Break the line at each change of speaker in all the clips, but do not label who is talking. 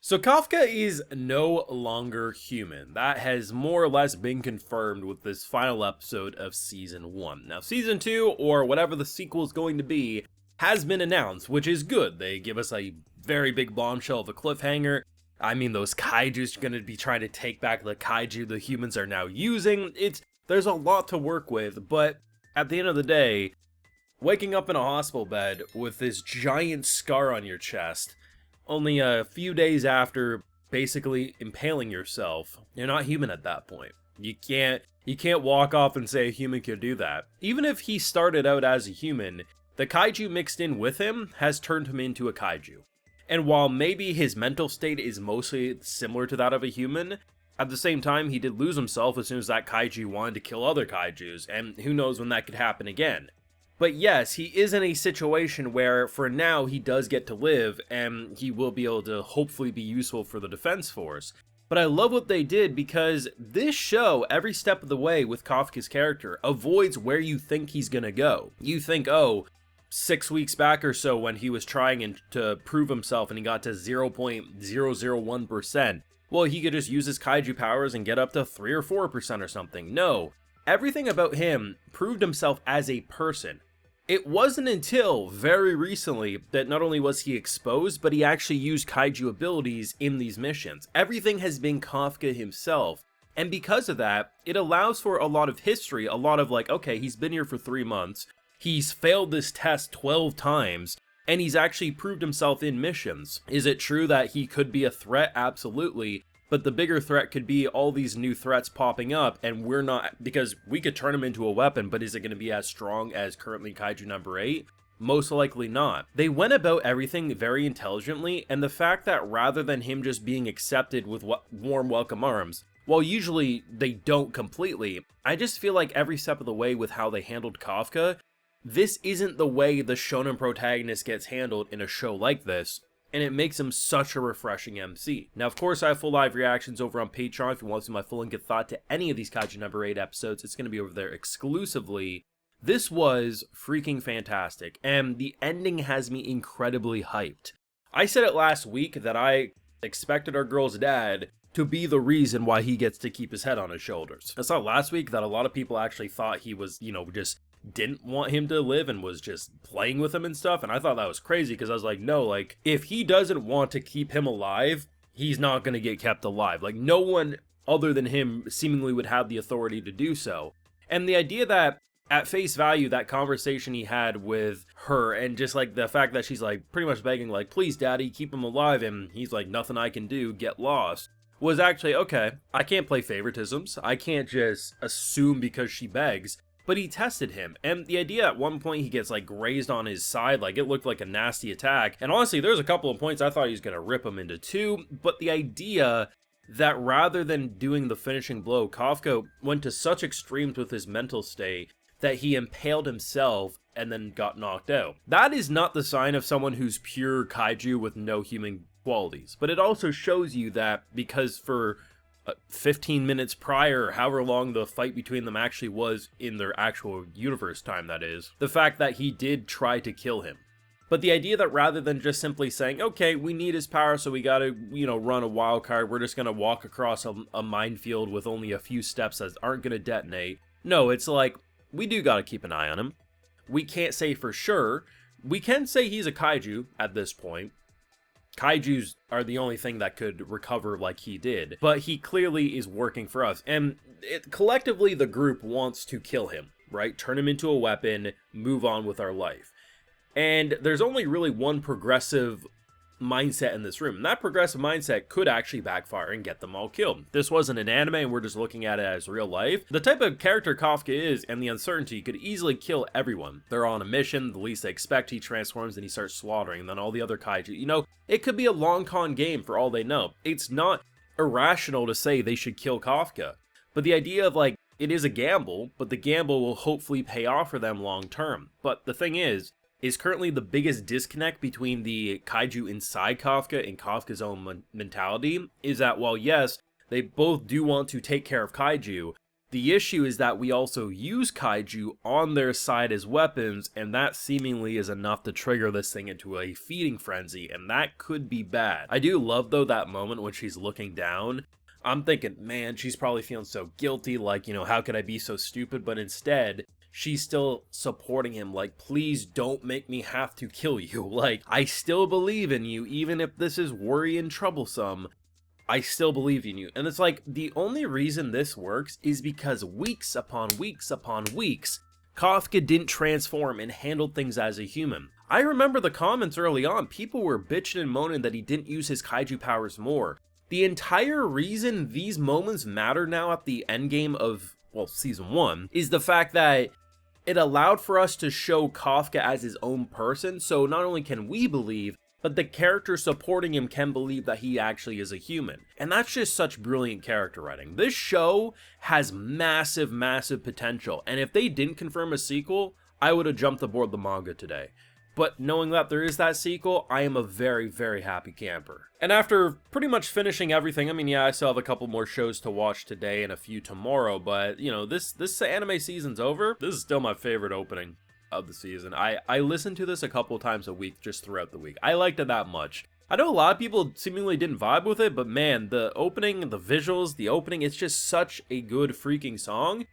So Kafka is no longer human. That has more or less been confirmed with this final episode of Season 1. Now, Season 2, or whatever the sequel is going to be, has been announced, which is good. They give us a very big bombshell of a cliffhanger. I mean, those Kaijus are going to be trying to take back the Kaiju the humans are now using. There's a lot to work with, but at the end of the day, waking up in a hospital bed with this giant scar on your chest, only a few days after basically impaling yourself, you're not human at that point. You can't walk off and say a human could do that. Even if he started out as a human, the kaiju mixed in with him has turned him into a kaiju. And while maybe his mental state is mostly similar to that of a human, at the same time he did lose himself as soon as that kaiju wanted to kill other kaijus, and who knows when that could happen again. But yes, he is in a situation where, for now, he does get to live, and he will be able to hopefully be useful for the Defense Force. But I love what they did, because this show, every step of the way with Kafka's character, avoids where you think he's gonna go. You think, oh, 6 weeks back or so when he was trying to prove himself and he got to 0.001%, well, he could just use his kaiju powers and get up to 3 or 4% or something. No, everything about him proved himself as a person. It wasn't until very recently that not only was he exposed, but he actually used kaiju abilities in these missions. Everything has been Kafka himself, and because of that, it allows for a lot of history, a lot of like, okay, he's been here for 3 months, he's failed this test 12 times, and he's actually proved himself in missions. Is it true that he could be a threat? Absolutely. But the bigger threat could be all these new threats popping up, and we're not, because we could turn him into a weapon, but is it going to be as strong as currently Kaiju number 8? Most likely not. They went about everything very intelligently, and the fact that rather than him just being accepted with warm welcome arms, while usually they don't completely, I just feel like every step of the way with how they handled Kafka, this isn't the way the shonen protagonist gets handled in a show like this. And it makes him such a refreshing MC. Now, of course, I have full live reactions over on Patreon. If you want to see my full and good thought to any of these Kaiju number 8 episodes, it's going to be over there exclusively. This was freaking fantastic, and the ending has me incredibly hyped. I said it last week that I expected our girl's dad to be the reason why he gets to keep his head on his shoulders. I saw last week that a lot of people actually thought he was, just didn't want him to live and was just playing with him and stuff, and I thought that was crazy because I was like, no, like, if he doesn't want to keep him alive, he's not going to get kept alive. Like, no one other than him seemingly would have the authority to do so. And the idea that at face value, that conversation he had with her, and just like the fact that she's like pretty much begging, like, please daddy, keep him alive, and he's like, nothing I can do, get lost, was actually, okay, I can't play favoritisms, I can't just assume because she begs. But he tested him, and the idea at one point he gets like grazed on his side, like it looked like a nasty attack, and honestly there's a couple of points I thought he was going to rip him into two, but the idea that rather than doing the finishing blow, Kafka went to such extremes with his mental state that he impaled himself and then got knocked out. That is not the sign of someone who's pure kaiju with no human qualities, but it also shows you that because for 15 minutes prior, however long the fight between them actually was in their actual universe time, that is, the fact that he did try to kill him. But the idea that rather than just simply saying, okay, we need his power, so we gotta, run a wild card, we're just gonna walk across a minefield with only a few steps that aren't gonna detonate. No, it's like, we do gotta keep an eye on him. We can't say for sure. We can say he's a kaiju at this point. Kaijus are the only thing that could recover like he did, but he clearly is working for us, and collectively the group wants to kill him, right? Turn him into a weapon, move on with our life. And there's only really one progressive mindset in this room, and that progressive mindset could actually backfire and get them all killed. This wasn't an anime and we're just looking at it as real life. The type of character Kafka is and the uncertainty could easily kill everyone. They're on a mission, the least they expect, he transforms and he starts slaughtering, and then all the other kaiju, it could be a long con game for all they know. It's not irrational to say they should kill Kafka, but the idea of like, it is a gamble, but the gamble will hopefully pay off for them long term. But the thing is currently the biggest disconnect between the kaiju inside Kafka and Kafka's own mentality is that while yes, they both do want to take care of kaiju, The issue is that we also use Kaiju on their side as weapons, and that seemingly is enough to trigger this thing into a feeding frenzy, and that could be bad. I do love, though, that moment when she's looking down. I'm thinking, man, she's probably feeling so guilty, like, you know, how could I be so stupid? But instead, she's still supporting him, like, please don't make me have to kill you. Like, I still believe in you, even if this is worry and troublesome. I still believe in you. And it's like, the only reason this works is because weeks upon weeks upon weeks, Kafka didn't transform and handled things as a human. I remember the comments early on, people were bitching and moaning that he didn't use his Kaiju powers more. The entire reason these moments matter now at the endgame of, well, Season 1, is the fact that it allowed for us to show Kafka as his own person, so not only can we believe, but the character supporting him can believe that he actually is a human. And that's just such brilliant character writing. This show has massive, massive potential, and if they didn't confirm a sequel, I would have jumped aboard the manga today. But knowing that there is that sequel, I am a very, very happy camper. And after pretty much finishing everything, I mean, yeah, I still have a couple more shows to watch today and a few tomorrow, but, you know, this anime season's over. This is still my favorite opening of the season. I listen to this a couple times a week just throughout the week. I liked it that much. I know a lot of people seemingly didn't vibe with it, but man, the opening, the visuals, the opening, it's just such a good freaking song.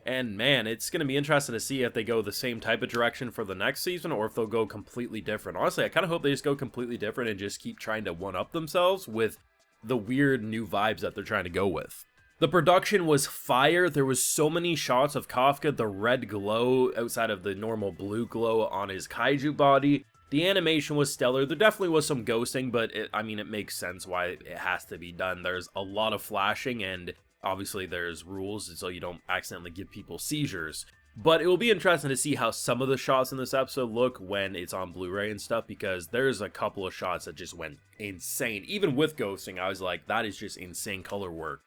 And man, it's going to be interesting to see if they go the same type of direction for the next season or if they'll go completely different. Honestly, I kind of hope they just go completely different and just keep trying to one-up themselves with the weird new vibes that they're trying to go with. The production was fire. There was so many shots of Kafka, the red glow outside of the normal blue glow on his Kaiju body. The animation was stellar. There definitely was some ghosting, but I mean, it makes sense why it has to be done. There's a lot of flashing, and obviously there's rules so you don't accidentally give people seizures. But it will be interesting to see how some of the shots in this episode look when it's on Blu-ray and stuff, because there's a couple of shots that just went insane. Even with ghosting, I was like, that is just insane color work.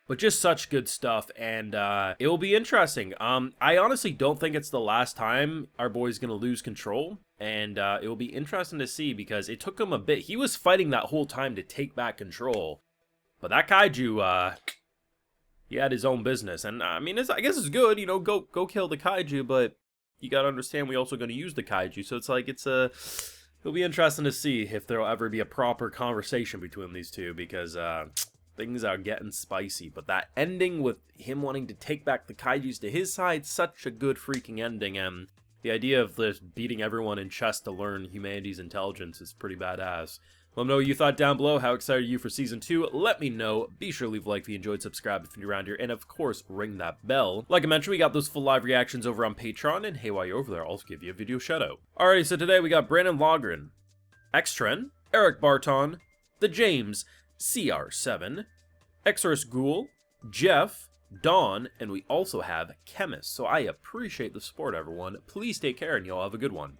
But just such good stuff, and it will be interesting. I honestly don't think it's the last time our boy's going to lose control, and it will be interesting to see, because it took him a bit. He was fighting that whole time to take back control, but that Kaiju, he had his own business, and I mean, I guess it's good, you know, go kill the Kaiju, but you gotta understand we also going to use the Kaiju, so it's like, it'll be interesting to see if there'll ever be a proper conversation between these two, because, things are getting spicy. But that ending with him wanting to take back the Kaijus to his side, such a good freaking ending, and the idea of just beating everyone in chess to learn humanity's intelligence is pretty badass. Let me know what you thought down below. How excited are you for Season 2? Let me know. Be sure to leave a like if you enjoyed, subscribe if you're new around here, and of course, ring that bell. Like I mentioned, we got those full live reactions over on Patreon, and hey, while you're over there, I'll also give you a video shoutout. Alrighty, so today we got Brandon Logren, Xtren, Eric Barton, The James, CR7, Exorcist Ghoul, Jeff, Dawn, and we also have Chemist. So I appreciate the support, everyone. Please take care, and y'all have a good one.